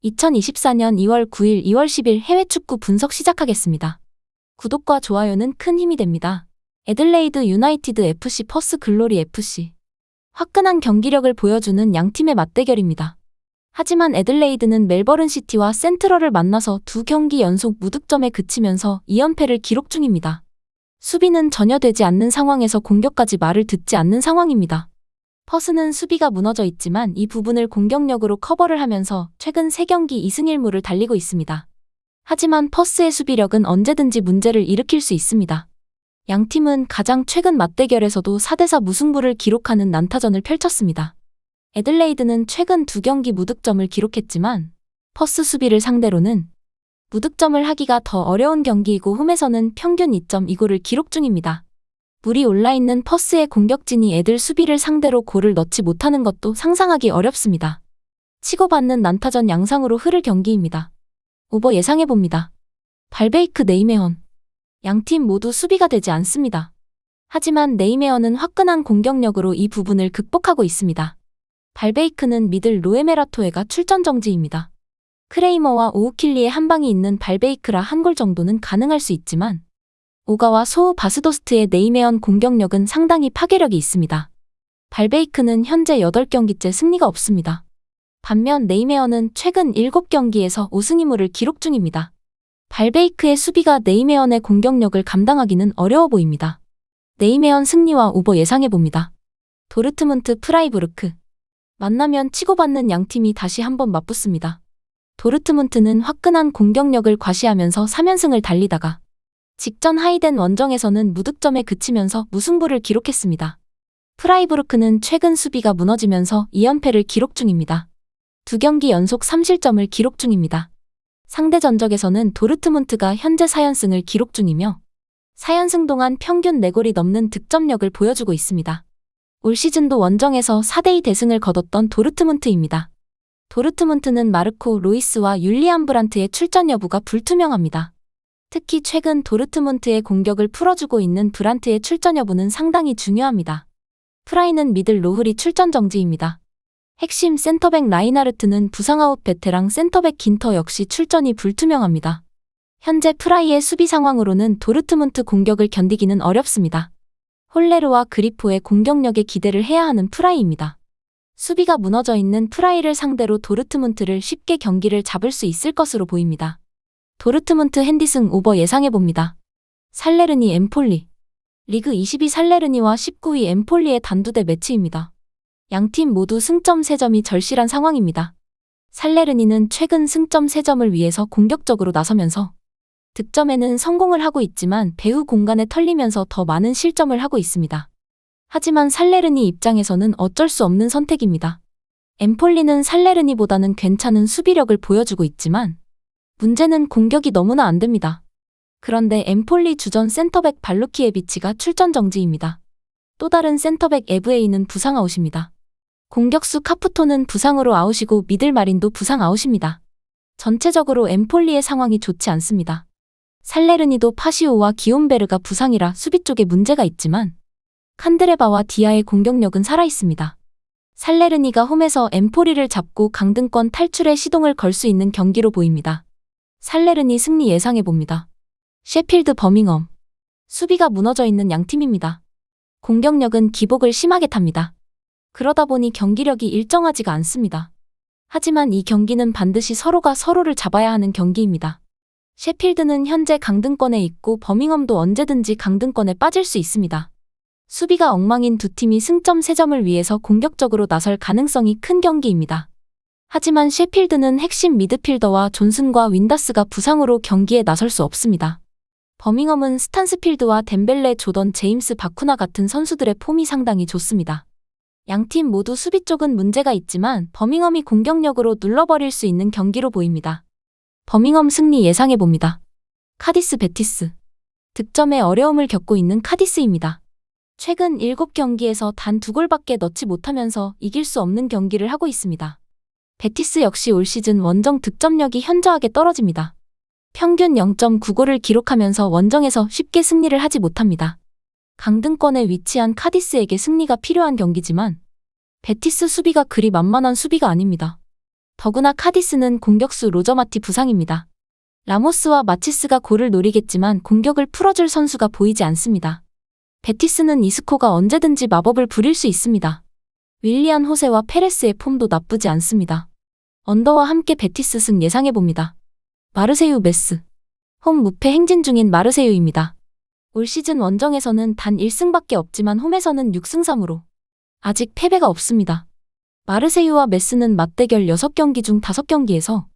2024년 2월 9일, 2월 10일 해외 축구 분석 시작하겠습니다. 구독과 좋아요는 큰 힘이 됩니다. 애들레이드 유나이티드 FC 퍼스 글로리 FC. 화끈한 경기력을 보여주는 양팀의 맞대결입니다. 하지만 애들레이드는 멜버른 시티와 센트럴을 만나서 두 경기 연속 무득점에 그치면서 2연패를 기록 중입니다. 수비는 전혀 되지 않는 상황에서 공격까지 말을 듣지 않는 상황입니다. 퍼스는 수비가 무너져 있지만 이 부분을 공격력으로 커버를 하면서 최근 3경기 2승 1무를 달리고 있습니다. 하지만 퍼스의 수비력은 언제든지 문제를 일으킬 수 있습니다. 양팀은 가장 최근 맞대결에서도 4대4 무승부를 기록하는 난타전을 펼쳤습니다. 애들레이드는 최근 2경기 무득점을 기록했지만 퍼스 수비를 상대로는 무득점을 하기가 더 어려운 경기이고 홈에서는 평균 2.25를 기록 중입니다. 물이 올라있는 퍼스의 공격진이 애들 수비를 상대로 골을 넣지 못하는 것도 상상하기 어렵습니다. 치고받는 난타전 양상으로 흐를 경기입니다. 오버 예상해봅니다. 발베이크 네이메언. 양팀 모두 수비가 되지 않습니다. 하지만 네이메언은 화끈한 공격력으로 이 부분을 극복하고 있습니다. 발베이크는 미들 로에메라토에가 출전 정지입니다. 크레이머와 오우킬리의 한 방이 있는 발베이크라 한 골 정도는 가능할 수 있지만 오가와 소우 바스도스트의 네이메언 공격력은 상당히 파괴력이 있습니다. 발베이크는 현재 8경기째 승리가 없습니다. 반면 네이메언은 최근 7경기에서 5승 2무를 기록 중입니다. 발베이크의 수비가 네이메언의 공격력을 감당하기는 어려워 보입니다. 네이메언 승리와 오버 예상해봅니다. 도르트문트 프라이부르크. 만나면 치고받는 양팀이 다시 한번 맞붙습니다. 도르트문트는 화끈한 공격력을 과시하면서 3연승을 달리다가 직전 하이덴 원정에서는 무득점에 그치면서 무승부를 기록했습니다. 프라이부르크는 최근 수비가 무너지면서 2연패를 기록 중입니다. 2경기 연속 3실점을 기록 중입니다. 상대 전적에서는 도르트문트가 현재 4연승을 기록 중이며 4연승 동안 평균 4골이 넘는 득점력을 보여주고 있습니다. 올 시즌도 원정에서 4대2 대승을 거뒀던 도르트문트입니다. 도르트문트는 마르코 로이스와 율리안 브란트의 출전 여부가 불투명합니다. 특히 최근 도르트문트의 공격을 풀어주고 있는 브란트의 출전 여부는 상당히 중요합니다. 프라이는 미들 로흐리 출전 정지입니다. 핵심 센터백 라인하르트는 부상 아웃 베테랑 센터백 긴터 역시 출전이 불투명합니다. 현재 프라이의 수비 상황으로는 도르트문트 공격을 견디기는 어렵습니다. 홀레르와 그리포의 공격력에 기대를 해야 하는 프라이입니다. 수비가 무너져 있는 프라이를 상대로 도르트문트를 쉽게 경기를 잡을 수 있을 것으로 보입니다. 도르트문트 핸디승 오버 예상해봅니다. 살레르니 엠폴리. 리그 22 살레르니와 19위 엠폴리의 단두대 매치입니다. 양팀 모두 승점 3점이 절실한 상황입니다. 살레르니는 최근 승점 3점을 위해서 공격적으로 나서면서 득점에는 성공을 하고 있지만 배후 공간에 털리면서 더 많은 실점을 하고 있습니다. 하지만 살레르니 입장에서는 어쩔 수 없는 선택입니다. 엠폴리는 살레르니보다는 괜찮은 수비력을 보여주고 있지만 문제는 공격이 너무나 안 됩니다. 그런데 엠폴리 주전 센터백 발루키에비치가 출전 정지입니다. 또 다른 센터백 에브에이는 부상 아웃입니다. 공격수 카푸토는 부상으로 아웃이고 미들마린도 부상 아웃입니다. 전체적으로 엠폴리의 상황이 좋지 않습니다. 살레르니도 파시오와 기온베르가 부상이라 수비 쪽에 문제가 있지만 칸드레바와 디아의 공격력은 살아있습니다. 살레르니가 홈에서 엠폴리를 잡고 강등권 탈출에 시동을 걸 수 있는 경기로 보입니다. 살레르니 승리 예상해봅니다. 셰필드 버밍엄. 수비가 무너져 있는 양팀입니다. 공격력은 기복을 심하게 탑니다. 그러다 보니 경기력이 일정하지가 않습니다. 하지만 이 경기는 반드시 서로가 서로를 잡아야 하는 경기입니다. 셰필드는 현재 강등권에 있고 버밍엄도 언제든지 강등권에 빠질 수 있습니다. 수비가 엉망인 두 팀이 승점 3점을 위해서 공격적으로 나설 가능성이 큰 경기입니다. 하지만 셰필드는 핵심 미드필더와 존슨과 윈다스가 부상으로 경기에 나설 수 없습니다. 버밍엄은 스탄스필드와 덴벨레, 조던, 제임스, 바쿠나 같은 선수들의 폼이 상당히 좋습니다. 양팀 모두 수비 쪽은 문제가 있지만 버밍엄이 공격력으로 눌러버릴 수 있는 경기로 보입니다. 버밍엄 승리 예상해봅니다. 카디스 베티스. 득점에 어려움을 겪고 있는 카디스입니다. 최근 7경기에서 단 2골밖에 넣지 못하면서 이길 수 없는 경기를 하고 있습니다. 베티스 역시 올 시즌 원정 득점력이 현저하게 떨어집니다. 평균 0.95골을 기록하면서 원정에서 쉽게 승리를 하지 못합니다. 강등권에 위치한 카디스에게 승리가 필요한 경기지만 베티스 수비가 그리 만만한 수비가 아닙니다. 더구나 카디스는 공격수 로저 마티 부상입니다. 라모스와 마치스가 골을 노리겠지만 공격을 풀어줄 선수가 보이지 않습니다. 베티스는 이스코가 언제든지 마법을 부릴 수 있습니다. 윌리안 호세와 페레스의 폼도 나쁘지 않습니다. 언더와 함께 베티스 승 예상해봅니다. 마르세유 메스. 홈 무패 행진 중인 마르세유입니다. 올 시즌 원정에서는 단 1승밖에 없지만 홈에서는 6승 3무로 아직 패배가 없습니다. 마르세유와 메스는 맞대결 6경기 중 5경기에서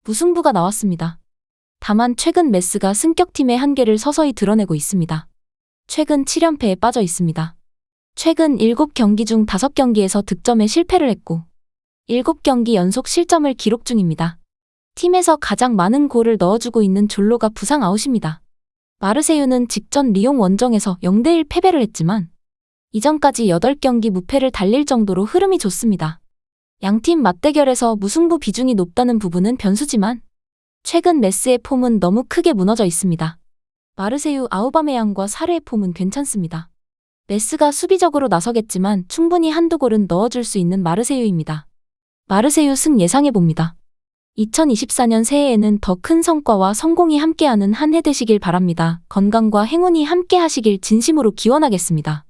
무승부가 나왔습니다. 다만 최근 메스가 승격팀의 한계를 서서히 드러내고 있습니다. 최근 7연패에 빠져 있습니다. 최근 7경기 중 5경기에서 득점에 실패를 했고 7경기 연속 실점을 기록 중입니다. 팀에서 가장 많은 골을 넣어주고 있는 졸로가 부상 아웃입니다. 마르세유는 직전 리옹 원정에서 0대1 패배를 했지만 이전까지 8경기 무패를 달릴 정도로 흐름이 좋습니다. 양팀 맞대결에서 무승부 비중이 높다는 부분은 변수지만 최근 메스의 폼은 너무 크게 무너져 있습니다. 마르세유 아우바메양과 사르의 폼은 괜찮습니다. 메스가 수비적으로 나서겠지만 충분히 한두 골은 넣어줄 수 있는 마르세유입니다. 마르세유 승 예상해봅니다. 2024년 새해에는 더 큰 성과와 성공이 함께하는 한 해 되시길 바랍니다. 건강과 행운이 함께 하시길 진심으로 기원하겠습니다.